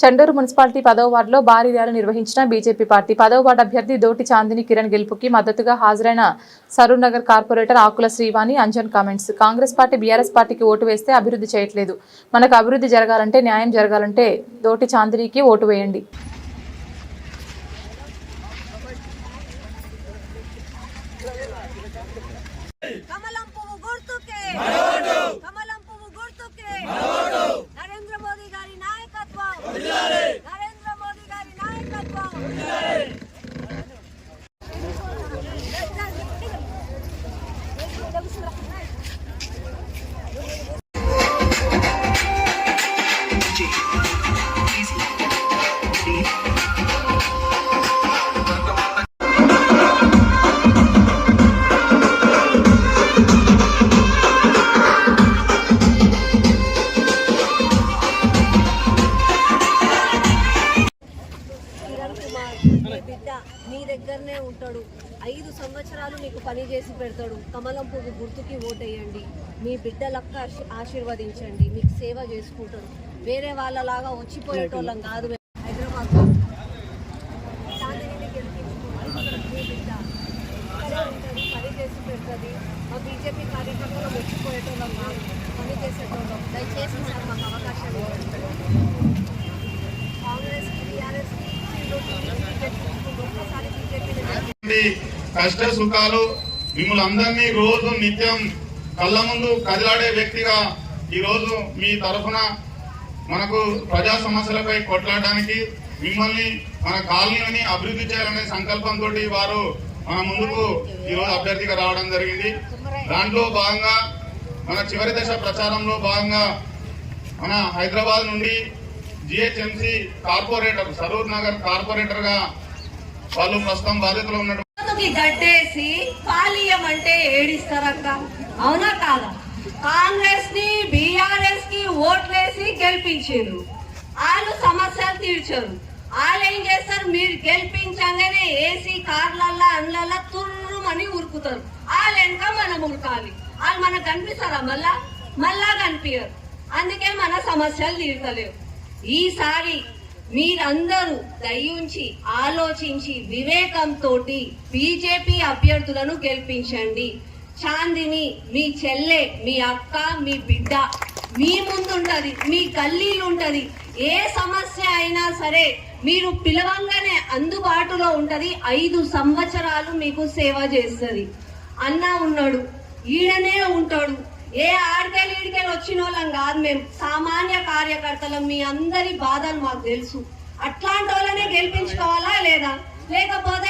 Chandur municipality 10వ వార్డులో భారీ ర్యాలీ నిర్వహించిన బీజేపీ పార్టీ 10వ వార్డు అభ్యర్థి దోటి చాందిని కిరణ్ గెలుపుకి మద్దతుగా హాజరైన Saroor Nagar corporator Akula Srivani Anjan comments. Congress party BRS పార్టీకి ఓటు వేస్తే అభివృద్ధి చేయట్లేదు. మనకు అభివృద్ధి జరగాలంటే, న్యాయం జరగాలంటే దోటి చాందినికి ఓటు వేయండి. బిడ్డ మీ దగ్గరనే ఉంటాడు. 5 సంవత్సరాలు మీకు పని చేసి పెడతాడు. కమలం పువ్వు గుర్తుకి ఓటేయండి. మీ బిడ్డలక్క ఆశీర్వదించండి. మీకు సేవ చేసుకుంటాడు. వేరే వాళ్ళలాగా వచ్చిపోయేటోళ్ళం కాదు. హైదరాబాద్ చాందిని గెలిపించుకుంటాడు. మీ బిడ్డ ఉంటుంది, పని చేసి పెడుతుంది. మా బీజేపీ కార్యకర్తలు వచ్చిపోయేటోళ్ళం కాదు, పని చేసేటోళ్ళం. దయచేసి సార్ మాకు అవకాశం ఇవ్వండి. కాంగ్రెస్కి టీఆర్ఎస్కి కష్ట సుఖాలు మిమ్మల్ని అందరినీ రోజు నిత్యం కళ్ళ ముందు కదిలాడే వ్యక్తిగా ఈరోజు మీ తరఫున మనకు ప్రజా సమస్యలపై కొట్లాడడానికి మిమ్మల్ని మన కాలనీని అభివృద్ధి చేయాలనే సంకల్పంతో వారు మన ముందుకు ఈరోజు అభ్యర్థిగా రావడం జరిగింది. దాంట్లో భాగంగా మన చివరి దశ ప్రచారంలో భాగంగా మన హైదరాబాద్ నుండి GHMC corporator Saroor Nagar corporator గా వాళ్ళు ప్రస్తుతం బాధ్యతలో ఉన్నట్టు గట్టేసి పాలియమంటే ఏడిస్తారక్క, అవునా కాదా? కాంగ్రెస్ ని బీఆర్ఎస్ కి ఓట్లేసి గెలిపించారు. వాళ్ళు సమస్యలు తీర్చారు. వాళ్ళు ఏం చేస్తారు? మీరు గెలిపించగానే ఏసీ కార్లల్లా అండ్లల్లా తుర్రుమని ఉరుకుతారు. వాళ్ళు వెనక మనం ఉరకాలి. వాళ్ళు మనకు కనిపిస్తారా? మళ్ళా కనిపించరు. అందుకే మన సమస్యలు తీర్చలేవు. ఈసారి మీరందరూ దయించి ఆలోచించి వివేకంతో బీజేపీ అభ్యర్థులను గెలిపించండి. చాందిని మీ చెల్లె, మీ అక్క, మీ బిడ్డ మీ ముందుంటది, మీ గల్లీలు ఉంటది. ఏ సమస్య అయినా సరే మీరు పిలవంగానే అందుబాటులో ఉంటది. 5 సంవత్సరాలు మీకు సేవ చేస్తుంది. అన్న ఉన్నాడు, ఈడనే ఉంటాడు. ఏ ఆడికెళ్ళి ఈడికెళ్ళి వచ్చిన వాళ్ళం కాదు. మేము సామాన్య కార్యకర్తలం. మీ అందరి బాధలు మాకు తెలుసు. అట్లాంటి వాళ్ళనే గెలిపించుకోవాలా లేదా? లేకపోతే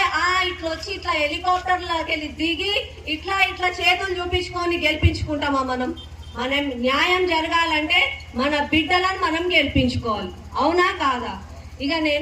ఇట్లా వచ్చి ఇట్లా హెలికాప్టర్లోకి వెళ్ళి దిగి ఇట్లా చేతులు చూపించుకొని గెలిపించుకుంటామా? మనం న్యాయం జరగాలంటే మన బిడ్డలను మనం గెలిపించుకోవాలి, అవునా కాదా? ఇక నేను